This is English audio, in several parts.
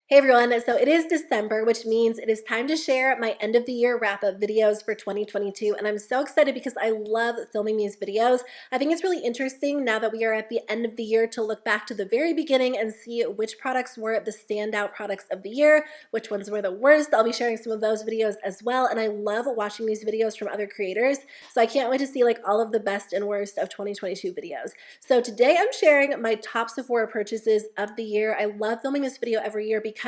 Hey everyone, so it is December, which means it is time to share my end of the year wrap up videos for 2022. And I'm so excited because I love filming these videos. I think it's really interesting now that we are at the end of the year to look back to the very beginning and see which products were the standout products of the year, which ones were the worst. I'll be sharing some of those videos as well. And I love watching these videos from other creators. So I can't wait to see like all of the best and worst of 2022 videos. So today I'm sharing my top Sephora purchases of the year. I love filming this video every year because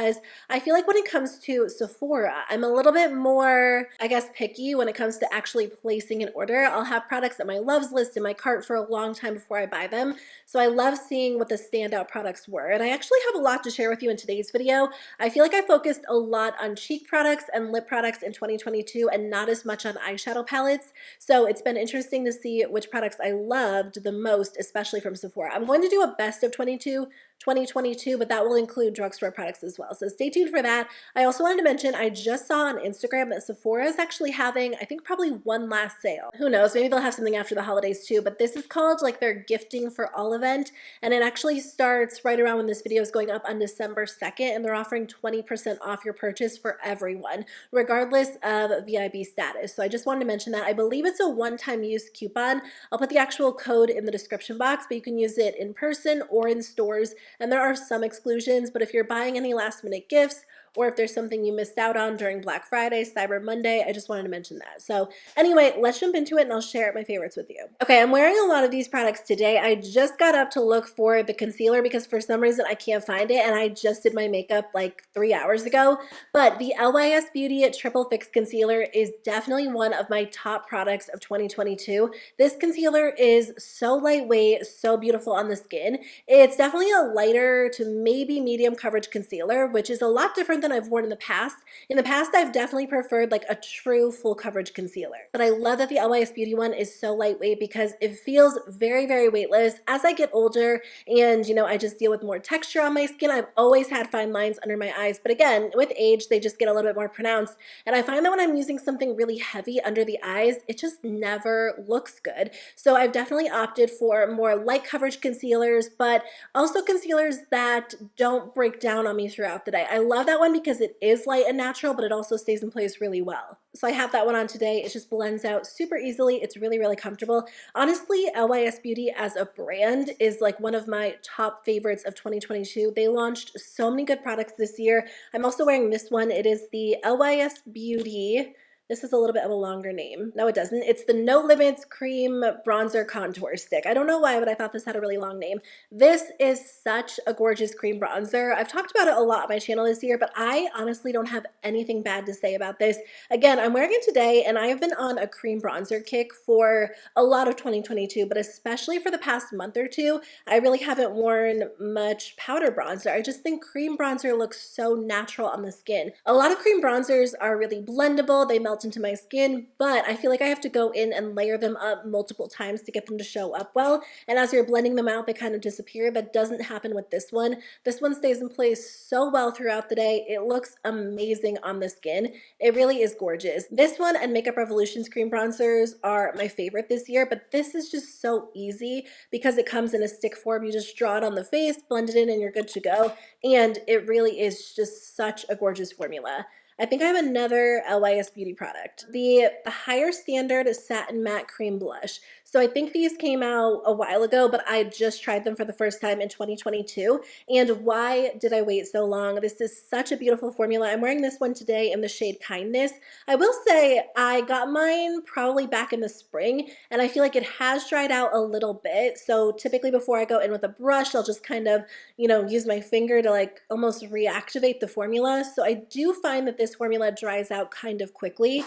I feel like when it comes to Sephora, I'm a little bit more, I guess, picky when it comes to actually placing an order. I'll have products on my loves list in my cart for a long time before I buy them. So I love seeing what the standout products were. And I actually have a lot to share with you in today's video. I feel like I focused a lot on cheek products and lip products in 2022 and not as much on eyeshadow palettes. So it's been interesting to see which products I loved the most, especially from Sephora. I'm going to do a best of 2022, but that will include drugstore products as well. So stay tuned for that. I also wanted to mention, I just saw on Instagram that Sephora is actually having, I think probably one last sale. Who knows, maybe they'll have something after the holidays too, but this is called like their gifting for all event. And it actually starts right around when this video is going up on December 2nd. And they're offering 20% off your purchase for everyone, regardless of VIB status. So I just wanted to mention that. I believe it's a one-time use coupon. I'll put the actual code in the description box, but you can use it in person or in stores. And there are some exclusions, but if you're buying any last minute gifts or if there's something you missed out on during Black Friday, Cyber Monday, I just wanted to mention that. So anyway, let's jump into it and I'll share my favorites with you. Okay, I'm wearing a lot of these products today. I just got up to look for the concealer because for some reason I can't find it and I just did my makeup like 3 hours ago. But the LYS Beauty Triple Fix Concealer is definitely one of my top products of 2022. This concealer is so lightweight, so beautiful on the skin. It's definitely a lighter to maybe medium coverage concealer, which is a lot different than I've worn in the past. In the past, I've definitely preferred like a true full coverage concealer. But I love that the LYS Beauty one is so lightweight because it feels very, very weightless. As I get older and, I just deal with more texture on my skin, I've always had fine lines under my eyes. But again, with age, they just get a little bit more pronounced. And I find that when I'm using something really heavy under the eyes, it just never looks good. So I've definitely opted for more light coverage concealers, but also concealers that don't break down on me throughout the day. I love that one because it is light and natural, but it also stays in place really well. So I have that one on today. It just blends out super easily. It's really, really comfortable. Honestly, LYS Beauty as a brand is like one of my top favorites of 2022. They launched so many good products this year. I'm also wearing this one. It is the LYS Beauty. This is a little bit of a longer name. No, it doesn't. It's the No Limits Cream Bronzer Contour Stick. I don't know why, but I thought this had a really long name. This is such a gorgeous cream bronzer. I've talked about it a lot on my channel this year, but I honestly don't have anything bad to say about this. Again, I'm wearing it today, and I have been on a cream bronzer kick for a lot of 2022, but especially for the past month or two, I really haven't worn much powder bronzer. I just think cream bronzer looks so natural on the skin. A lot of cream bronzers are really blendable. They melt into my skin, but I feel like I have to go in and layer them up multiple times to get them to show up well. And as you're blending them out, they kind of disappear. That doesn't happen with this one. This one stays in place so well throughout the day. It looks amazing on the skin. It really is gorgeous. This one and Makeup Revolution's cream bronzers are my favorite this year, but this is just so easy because it comes in a stick form. You just draw it on the face, blend it in, and you're good to go. And it really is just such a gorgeous formula. I think I have another LYS Beauty product. The Higher Standard Satin Matte Cream Blush. So I think these came out a while ago, but I just tried them for the first time in 2022. And why did I wait so long? This is such a beautiful formula. I'm wearing this one today in the shade Kindness. I will say I got mine probably back in the spring, and I feel like it has dried out a little bit. So typically before I go in with a brush, I'll just kind of, use my finger to like almost reactivate the formula. So I do find that this formula dries out kind of quickly.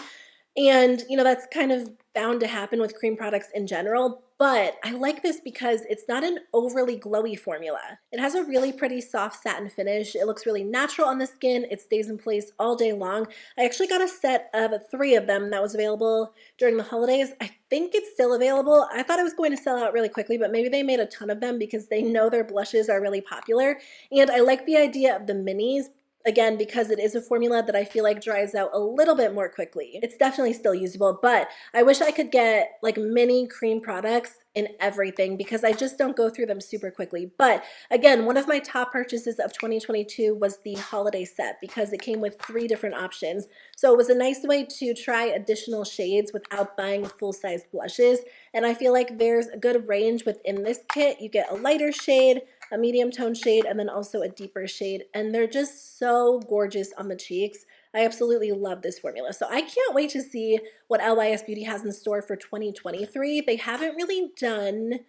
And, that's kind of bound to happen with cream products in general, but I like this because it's not an overly glowy formula. It has a really pretty soft satin finish. It looks really natural on the skin. It stays in place all day long. I actually got a set of 3 of them that was available during the holidays. I think it's still available. I thought it was going to sell out really quickly, but maybe they made a ton of them because they know their blushes are really popular. And I like the idea of the minis. again, because it is a formula that I feel like dries out a little bit more quickly. It's definitely still usable, but I wish I could get like mini cream products in everything because I just don't go through them super quickly. But again, one of my top purchases of 2022 was the holiday set because it came with 3 different options. So it was a nice way to try additional shades without buying full-size blushes. And I feel like there's a good range within this kit. You get a lighter shade, a medium tone shade, and then also a deeper shade. And they're just so gorgeous on the cheeks. I absolutely love this formula. So I can't wait to see what LYS Beauty has in store for 2023. They haven't really done,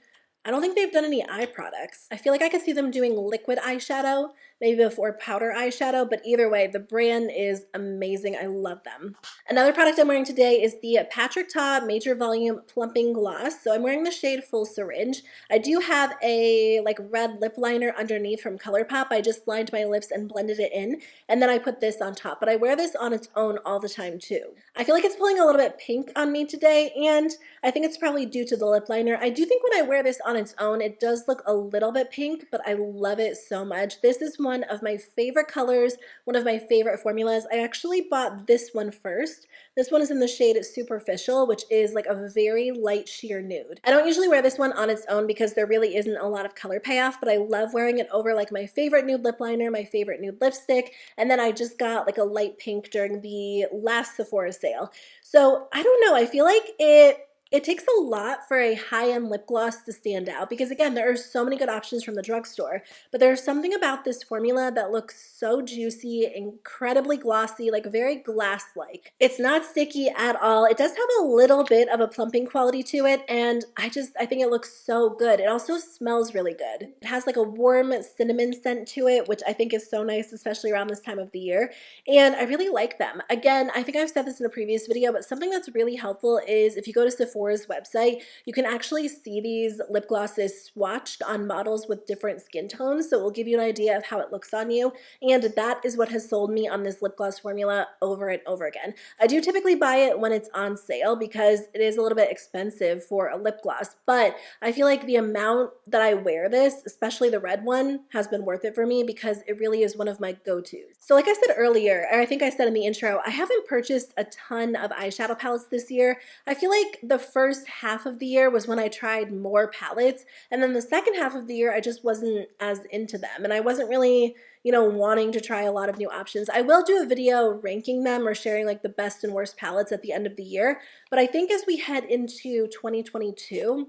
I don't think they've done any eye products. I feel like I could see them doing liquid eyeshadow, maybe before powder eyeshadow, but either way, the brand is amazing. I love them. Another product I'm wearing today is the Patrick Ta Major Volume Plumping Gloss. So I'm wearing the shade Full Syringe. I do have a like red lip liner underneath from ColourPop. I just lined my lips and blended it in, and then I put this on top, but I wear this on its own all the time too. I feel like it's pulling a little bit pink on me today, and I think it's probably due to the lip liner. I do think when I wear this on its own, it does look a little bit pink, but I love it so much. This is one of my favorite colors, one of my favorite formulas. I actually bought this one first. This one is in the shade Superficial, which is like a very light sheer nude. I don't usually wear this one on its own because there really isn't a lot of color payoff, but I love wearing it over like my favorite nude lip liner, my favorite nude lipstick, and then I just got like a light pink during the last Sephora sale. So I don't know, I feel like it takes a lot for a high-end lip gloss to stand out because, again, there are so many good options from the drugstore, but there's something about this formula that looks so juicy, incredibly glossy, like very glass-like. It's not sticky at all. It does have a little bit of a plumping quality to it, and I think it looks so good. It also smells really good. It has like a warm cinnamon scent to it, which I think is so nice, especially around this time of the year, and I really like them. Again, I think I've said this in a previous video, but something that's really helpful is if you go to Sephora's website, you can actually see these lip glosses swatched on models with different skin tones, so it will give you an idea of how it looks on you, and that is what has sold me on this lip gloss formula over and over again. I do typically buy it when it's on sale because it is a little bit expensive for a lip gloss, but I feel like the amount that I wear this, especially the red one, has been worth it for me because it really is one of my go-tos. So like I said earlier, or I think I said in the intro, I haven't purchased a ton of eyeshadow palettes this year. I feel like the first half of the year was when I tried more palettes, and then the second half of the year I just wasn't as into them, and I wasn't really, you know, wanting to try a lot of new options. I will do a video ranking them or sharing like the best and worst palettes at the end of the year, but I think as we head into 2022,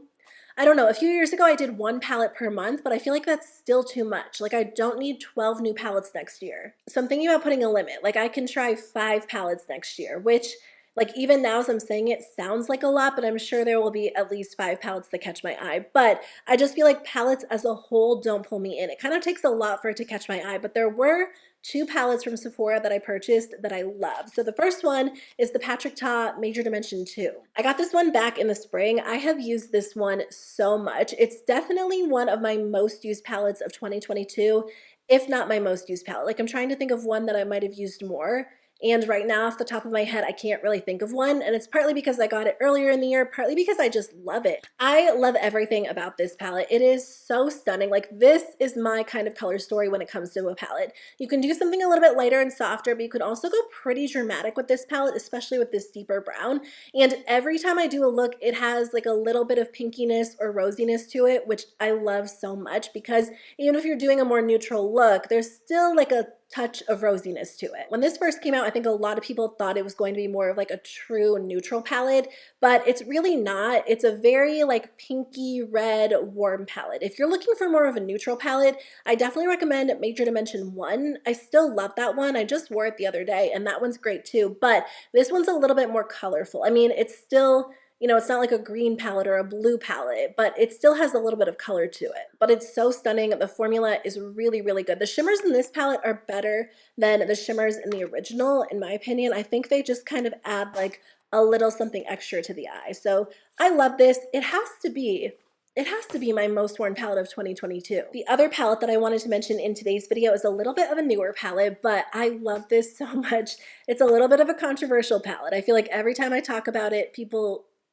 I don't know, a few years ago I did 1 palette per month, but I feel like that's still too much. Like I don't need 12 new palettes next year. So I'm thinking about putting a limit. Like I can try 5 palettes next year, which like even now as I'm saying it sounds like a lot, but I'm sure there will be at least 5 palettes that catch my eye. But I just feel like palettes as a whole don't pull me in. It kind of takes a lot for it to catch my eye, but there were 2 palettes from Sephora that I purchased that I love. So the first one is the Patrick Ta Major Dimension 2. I got this one back in the spring. I have used this one so much. It's definitely one of my most used palettes of 2022, if not my most used palette. Like I'm trying to think of one that I might have used more. And right now, off the top of my head, I can't really think of one. And it's partly because I got it earlier in the year, partly because I just love it. I love everything about this palette. It is so stunning. Like this is my kind of color story when it comes to a palette. You can do something a little bit lighter and softer, but you could also go pretty dramatic with this palette, especially with this deeper brown. And every time I do a look, it has like a little bit of pinkiness or rosiness to it, which I love so much because even if you're doing a more neutral look, there's still like a touch of rosiness to it. When this first came out, I think a lot of people thought it was going to be more of like a true neutral palette, but it's really not. It's a very like pinky red warm palette. If you're looking for more of a neutral palette, I definitely recommend Major Dimension 1. I still love that one. I just wore it the other day and that one's great too, but this one's a little bit more colorful. I mean, it's still, you know, it's not like a green palette or a blue palette, but it still has a little bit of color to it. But it's so stunning. The formula is really, really good. The shimmers in this palette are better than the shimmers in the original, in my opinion. I think they just kind of add like a little something extra to the eye. So I love this. It has to be my most worn palette of 2022. The other palette that I wanted to mention in today's video is a little bit of a newer palette, but I love this so much. It's a little bit of a controversial palette. I feel like every time I talk about it,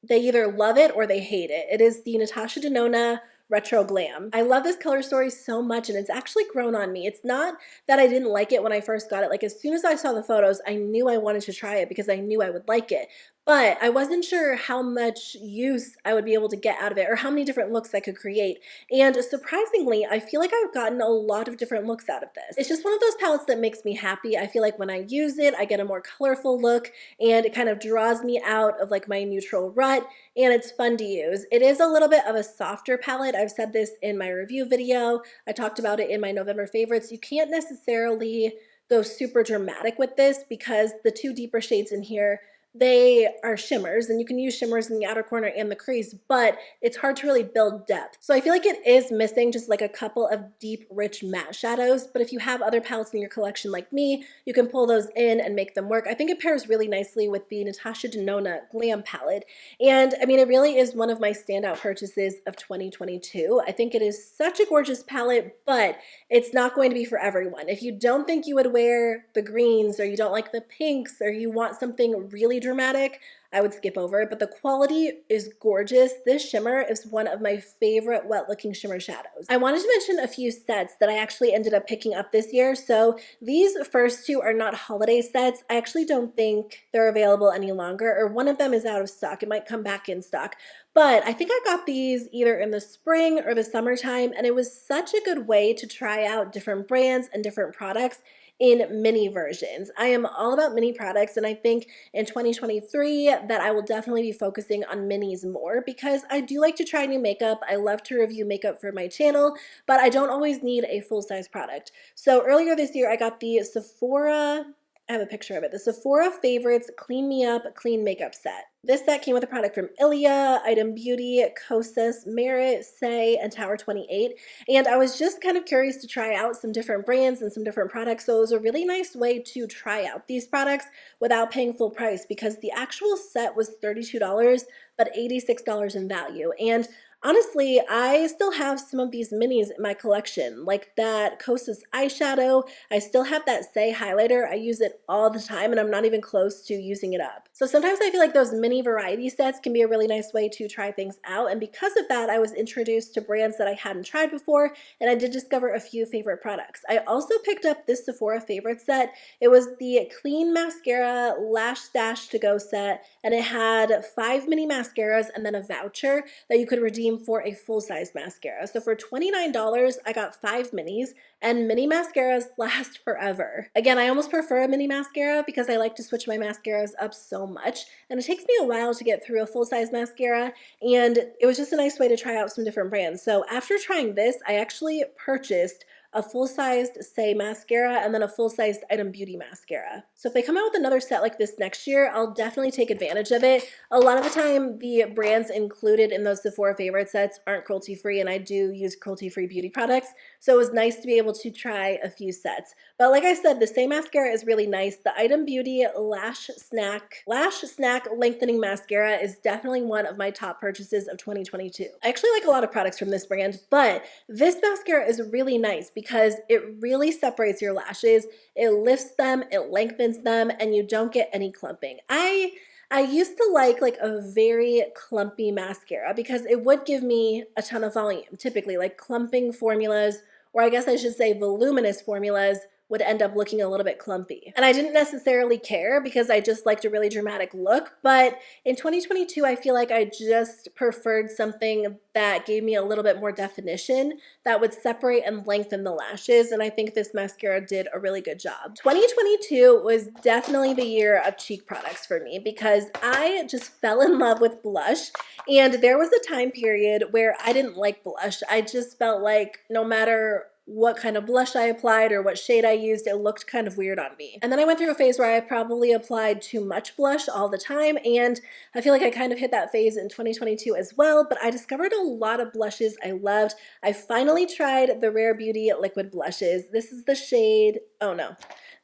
they either love it or they hate it. It is the Natasha Denona Retro Glam. I love this color story so much, and it's actually grown on me. It's not that I didn't like it when I first got it. Like, as soon as I saw the photos, I knew I wanted to try it because I knew I would like it. But I wasn't sure how much use I would be able to get out of it or how many different looks I could create. And surprisingly, I feel like I've gotten a lot of different looks out of this. It's just one of those palettes that makes me happy. I feel like when I use it, I get a more colorful look, and it kind of draws me out of like my neutral rut, and it's fun to use. It is a little bit of a softer palette. I've said this in my review video. I talked about it in my November favorites. You can't necessarily go super dramatic with this because the two deeper shades in here, they are shimmers, and you can use shimmers in the outer corner and the crease, but it's hard to really build depth. So I feel like it is missing just like a couple of deep, rich matte shadows, but if you have other palettes in your collection like me, you can pull those in and make them work. I think it pairs really nicely with the Natasha Denona Glam palette, and I mean, it really is one of my standout purchases of 2022. I think it is such a gorgeous palette, but it's not going to be for everyone. If you don't think you would wear the greens, or you don't like the pinks, or you want something really dramatic, I would skip over it, but the quality is gorgeous. This shimmer is one of my favorite wet looking shimmer shadows. I wanted to mention a few sets that I actually ended up picking up this year. So these first two are not holiday sets. I actually don't think they're available any longer, or one of them is out of stock. It might come back in stock. But I think I got these either in the spring or the summertime, and it was such a good way to try out different brands and different products in mini versions. I am all about mini products, and I think in 2023 that I will definitely be focusing on minis more because I do like to try new makeup. I love to review makeup for my channel, but I don't always need a full-size product. So earlier this year, I got the Sephora, I have a picture of it, the Sephora Favorites Clean Me Up Clean Makeup Set. This set came with a product from Ilia, Item Beauty, Kosas, Merit, Say, and Tower 28. And I was just kind of curious to try out some different brands and some different products. So it was a really nice way to try out these products without paying full price because the actual set was $32, but $86 in value. And honestly, I still have some of these minis in my collection, like that Kosas eyeshadow. I still have that Say highlighter. I use it all the time, and I'm not even close to using it up. So sometimes I feel like those mini variety sets can be a really nice way to try things out, and because of that, I was introduced to brands that I hadn't tried before, and I did discover a few favorite products. I also picked up this Sephora favorite set. It was the Clean Mascara Lash Stash To Go set, and it had 5 mini mascaras and then a voucher that you could redeem for a full-size mascara. So for $29, I got 5 minis, and mini mascaras last forever. Again, I almost prefer a mini mascara because I like to switch my mascaras up so much, and it takes me a while to get through a full-size mascara, and it was just a nice way to try out some different brands. So after trying this, I actually purchased a full-sized Say mascara and then a full-sized Item Beauty mascara. So if they come out with another set like this next year, I'll definitely take advantage of it. A lot of the time, the brands included in those Sephora favorite sets aren't cruelty-free, and I do use cruelty-free beauty products, so it was nice to be able to try a few sets. But like I said, the Say mascara is really nice. The Item Beauty Lash Snack Lengthening Mascara is definitely one of my top purchases of 2022. I actually like a lot of products from this brand, but this mascara is really nice because it really separates your lashes, it lifts them, it lengthens them, and you don't get any clumping. I used to like a very clumpy mascara because it would give me a ton of volume. Typically, like clumping formulas, or I guess I should say voluminous formulas, would end up looking a little bit clumpy. And I didn't necessarily care because I just liked a really dramatic look, but in 2022, I feel like I just preferred something that gave me a little bit more definition that would separate and lengthen the lashes, and I think this mascara did a really good job. 2022 was definitely the year of cheek products for me because I just fell in love with blush, and there was a time period where I didn't like blush. I just felt like no matter what kind of blush I applied or what shade I used, it looked kind of weird on me. And then I went through a phase where I probably applied too much blush all the time, and I feel like I kind of hit that phase in 2022 as well, but I discovered a lot of blushes I loved. I finally tried the Rare Beauty liquid blushes. This is the shade, oh no.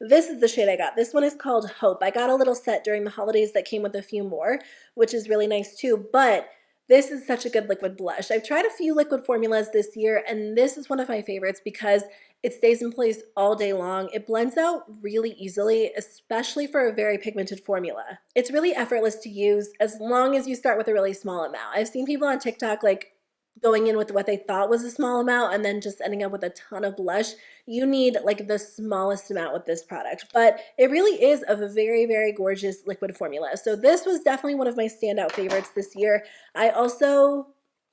This is the shade I got. This one is called Hope. I got a little set during the holidays that came with a few more, which is really nice too, but this is such a good liquid blush. I've tried a few liquid formulas this year, and this is one of my favorites because it stays in place all day long. It blends out really easily, especially for a very pigmented formula. It's really effortless to use as long as you start with a really small amount. I've seen people on TikTok going in with what they thought was a small amount and then just ending up with a ton of blush. You need like the smallest amount with this product, but it really is a very, very gorgeous liquid formula. So this was definitely one of my standout favorites this year. I also,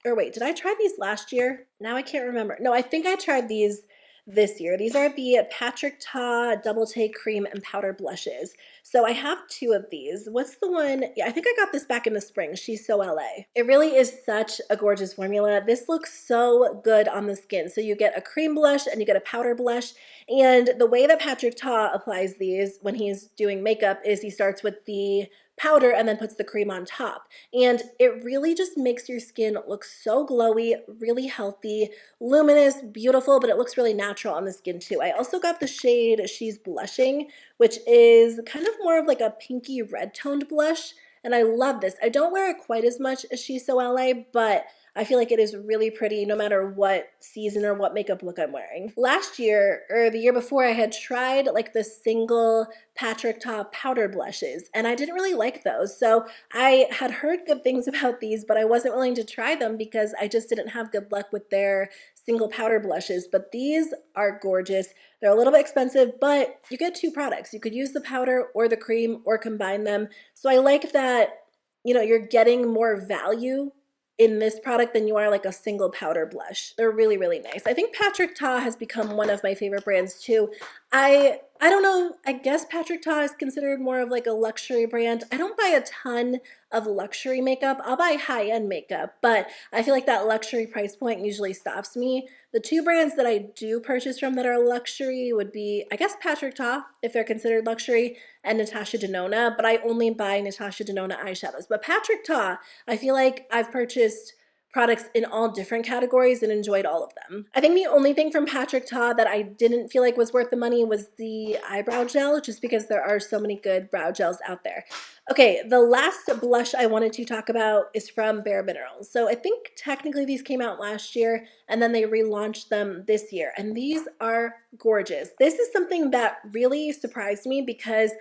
or wait, did I try these last year? Now I can't remember. No, I think I tried these this year. These are the Patrick Ta Double Take Cream and Powder Blushes. So I have two of these. What's the one? Yeah, I think I got this back in the spring. She's So LA. It really is such a gorgeous formula. This looks so good on the skin. So you get a cream blush and you get a powder blush. And the way that Patrick Ta applies these when he's doing makeup is he starts with the powder and then puts the cream on top. And it really just makes your skin look so glowy, really healthy, luminous, beautiful, but it looks really natural on the skin too. I also got the shade She's Blushing, which is kind of more of like a pinky red toned blush. And I love this. I don't wear it quite as much as She's So LA, but I feel like it is really pretty no matter what season or what makeup look I'm wearing. Last year, or the year before, I had tried like the single Patrick Ta powder blushes, and I didn't really like those. So I had heard good things about these, but I wasn't willing to try them because I just didn't have good luck with their single powder blushes. But these are gorgeous. They're a little bit expensive, but you get two products. You could use the powder or the cream or combine them. So I like that, you know, you're getting more value in this product than you are like a single powder blush. They're really, really nice. I think Patrick Ta has become one of my favorite brands too. I don't know, I guess Patrick Ta is considered more of like a luxury brand. I don't buy a ton of luxury makeup. I'll buy high-end makeup, but I feel like that luxury price point usually stops me. The two brands that I do purchase from that are luxury would be, I guess, Patrick Ta, if they're considered luxury, and Natasha Denona, but I only buy Natasha Denona eyeshadows. But Patrick Ta, I feel like I've purchased products in all different categories and enjoyed all of them. I think the only thing from Patrick Ta that I didn't feel like was worth the money was the eyebrow gel, just because there are so many good brow gels out there. Okay, the last blush I wanted to talk about is from bareMinerals. So I think technically these came out last year and then they relaunched them this year, and these are gorgeous. This is something that really surprised me because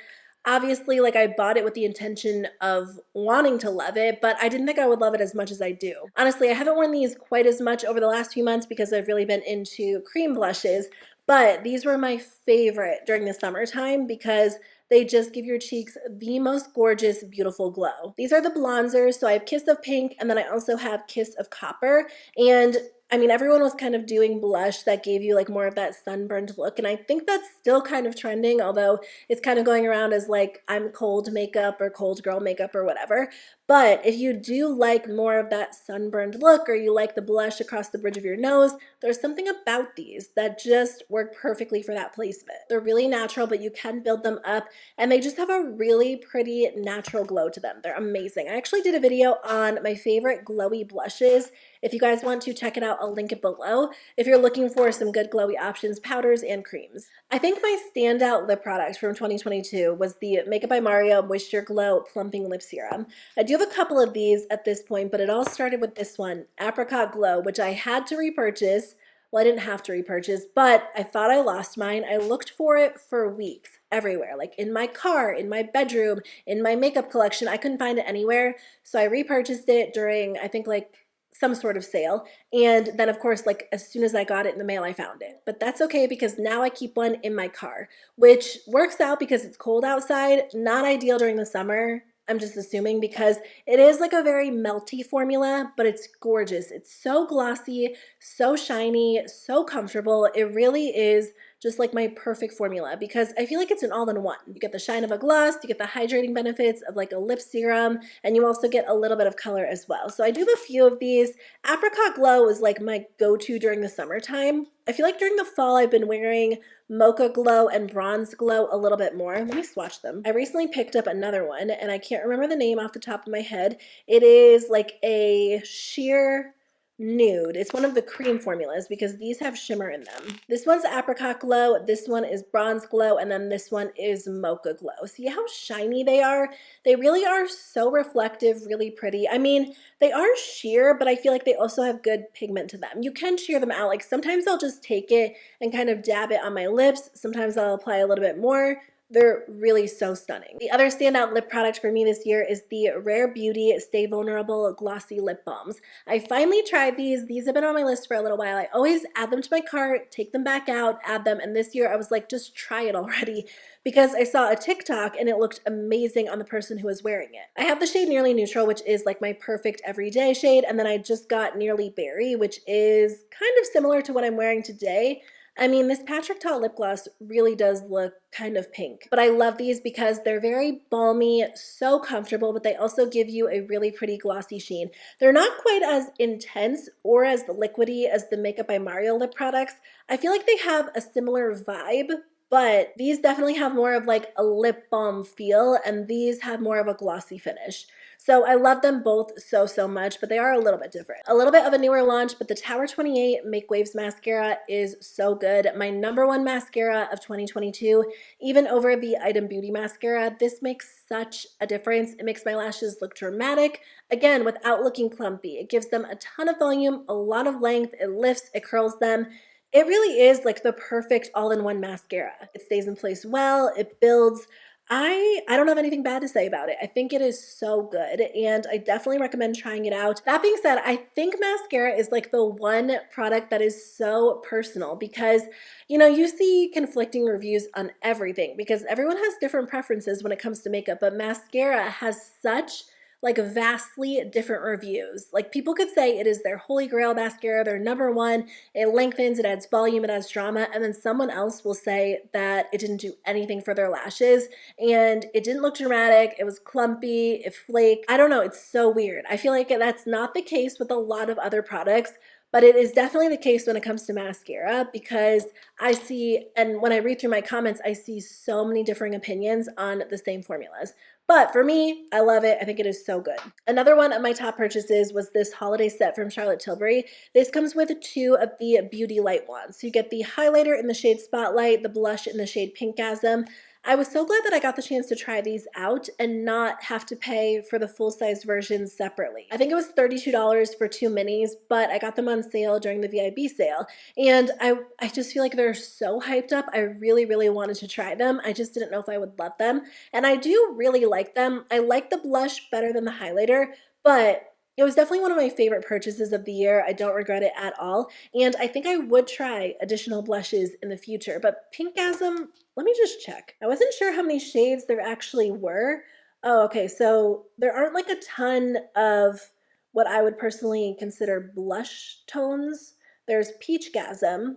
obviously, like, I bought it with the intention of wanting to love it, but I didn't think I would love it as much as I do. Honestly, I haven't worn these quite as much over the last few months because I've really been into cream blushes, but these were my favorite during the summertime because they just give your cheeks the most gorgeous, beautiful glow. These are the bronzers, so I have Kiss of Pink, and then I also have Kiss of Copper, and I mean, everyone was kind of doing blush that gave you like more of that sunburned look, and I think that's still kind of trending, although it's kind of going around as like I'm cold makeup or cold girl makeup or whatever. But if you do like more of that sunburned look, or you like the blush across the bridge of your nose, there's something about these that just work perfectly for that placement. They're really natural, but you can build them up, and they just have a really pretty natural glow to them. They're amazing. I actually did a video on my favorite glowy blushes. If you guys want to check it out, I'll link it below if you're looking for some good glowy options, powders and creams. I think my standout lip product from 2022 was the Makeup by Mario MoistureGlow Plumping Lip Serum. I do have a couple of these at this point, but it all started with this one, Apricot Glow, which I had to repurchase. Well, I didn't have to repurchase, but I thought I lost mine. I looked for it for weeks everywhere, like in my car, in my bedroom, in my makeup collection. I couldn't find it anywhere, so I repurchased it during, I think, like some sort of sale. And then of course, like as soon as I got it in the mail, I found it. But that's okay because now I keep one in my car, which works out because it's cold outside. Not ideal during the summer, I'm just assuming, because it is like a very melty formula, but it's gorgeous. It's so glossy, so shiny, so comfortable. It really is just like my perfect formula because I feel like it's an all-in-one. You get the shine of a gloss, you get the hydrating benefits of like a lip serum, and you also get a little bit of color as well. So I do have a few of these. Apricot Glow is like my go-to during the summertime. I feel like during the fall I've been wearing Mocha Glow and Bronze Glow a little bit more. Let me swatch them. I recently picked up another one and I can't remember the name off the top of my head. It is like a sheer nude. It's one of the cream formulas because these have shimmer in them. This one's Apricot Glow, this one is Bronze Glow, and then this one is Mocha Glow. See how shiny they are? They really are so reflective, really pretty. I mean, they are sheer, but I feel like they also have good pigment to them. You can sheer them out. Like sometimes I'll just take it and kind of dab it on my lips. Sometimes I'll apply a little bit more, They're really so stunning. The other standout lip product for me this year is the Rare Beauty Stay Vulnerable Glossy Lip Balms. I finally tried these. These have been on my list for a little while. I always add them to my cart, take them back out, add them, and this year I was like, just try it already because I saw a TikTok and it looked amazing on the person who was wearing it. I have the shade Nearly Neutral, which is like my perfect everyday shade, and then I just got Nearly Berry, which is kind of similar to what I'm wearing today. I mean, this Patrick Ta lip gloss really does look kind of pink, but I love these because they're very balmy, so comfortable, but they also give you a really pretty glossy sheen. They're not quite as intense or as liquidy as the Makeup by Mario lip products. I feel like they have a similar vibe, but these definitely have more of like a lip balm feel, and these have more of a glossy finish. So I love them both so, so much, but they are a little bit different. A little bit of a newer launch, but the Tower 28 Make Waves mascara is so good. My #1 mascara of 2022, even over the Item Beauty mascara. This makes such a difference. It makes my lashes look dramatic, again, without looking clumpy. It gives them a ton of volume, a lot of length, it lifts, it curls them. It really is like the perfect all-in-one mascara. It stays in place well, it builds. I don't have anything bad to say about it. I think it is so good, and I definitely recommend trying it out. That being said, I think mascara is like the one product that is so personal because, you know, you see conflicting reviews on everything because everyone has different preferences when it comes to makeup, but mascara has such like vastly different reviews. Like people could say it is their holy grail mascara, their #1, it lengthens, it adds volume, it adds drama, and then someone else will say that it didn't do anything for their lashes and it didn't look dramatic, it was clumpy, it flaked. I don't know, it's so weird. I feel like that's not the case with a lot of other products, but it is definitely the case when it comes to mascara because I see, and when I read through my comments, I see so many differing opinions on the same formulas. But for me, I love it. I think it is so good. Another one of my top purchases was this holiday set from Charlotte Tilbury. This comes with 2 of the Beauty Light wands. So you get the highlighter in the shade Spotlight, the blush in the shade Pinkgasm. I was so glad that I got the chance to try these out and not have to pay for the full-size versions separately. I think it was $32 for 2 minis, but I got them on sale during the VIB sale. And I just feel like they're so hyped up. I really, really wanted to try them. I just didn't know if I would love them. And I do really like them. I like the blush better than the highlighter, but it was definitely one of my favorite purchases of the year. I don't regret it at all. And I think I would try additional blushes in the future. But Pinkgasm, let me just check. I wasn't sure how many shades there actually were. Oh, okay. So there aren't like a ton of what I would personally consider blush tones. There's Peachgasm,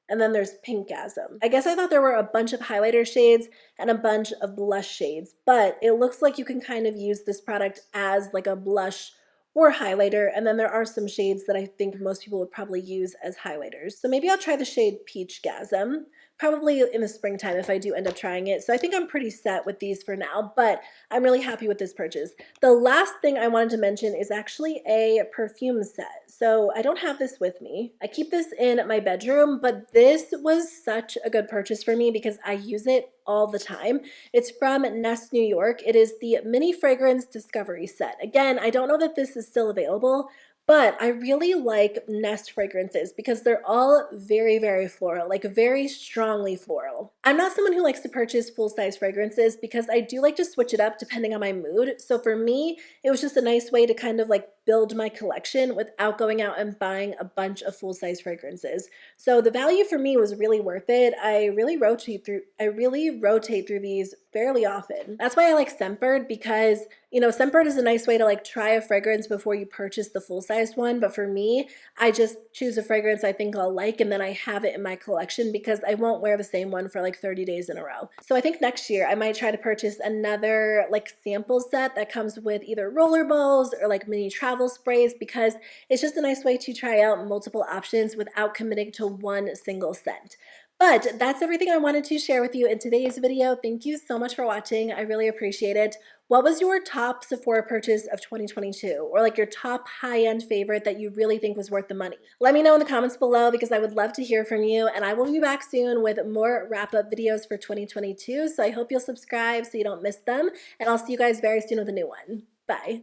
and then there's Pinkgasm. I guess I thought there were a bunch of highlighter shades and a bunch of blush shades, but it looks like you can kind of use this product as like a blush or highlighter, and then there are some shades that I think most people would probably use as highlighters. So maybe I'll try the shade Peachgasm, probably in the springtime if I do end up trying it. So I think I'm pretty set with these for now, but I'm really happy with this purchase. The last thing I wanted to mention is actually a perfume set. So I don't have this with me. I keep this in my bedroom, but this was such a good purchase for me because I use it all the time. It's from Nest New York. It is the Mini Fragrance Discovery Set. Again, I don't know that this is still available, but I really like Nest fragrances because they're all very, very floral, like very strongly floral. I'm not someone who likes to purchase full-size fragrances because I do like to switch it up depending on my mood. So for me, it was just a nice way to kind of like build my collection without going out and buying a bunch of full-size fragrances. So the value for me was really worth it. I really rotate through these fairly often. That's why I like Scentbird because, you know, Scentbird is a nice way to like try a fragrance before you purchase the full-sized one. But for me, I just choose a fragrance I think I'll like and then I have it in my collection because I won't wear the same one for like 30 days in a row. So I think next year I might try to purchase another like sample set that comes with either roller balls or like mini travel sprays because it's just a nice way to try out multiple options without committing to one single scent. But that's everything I wanted to share with you in today's video. Thank you so much for watching. I really appreciate it. What was your top Sephora purchase of 2022? Or like your top high-end favorite that you really think was worth the money? Let me know in the comments below because I would love to hear from you, and I will be back soon with more wrap-up videos for 2022. So I hope you'll subscribe so you don't miss them, and I'll see you guys very soon with a new one. Bye.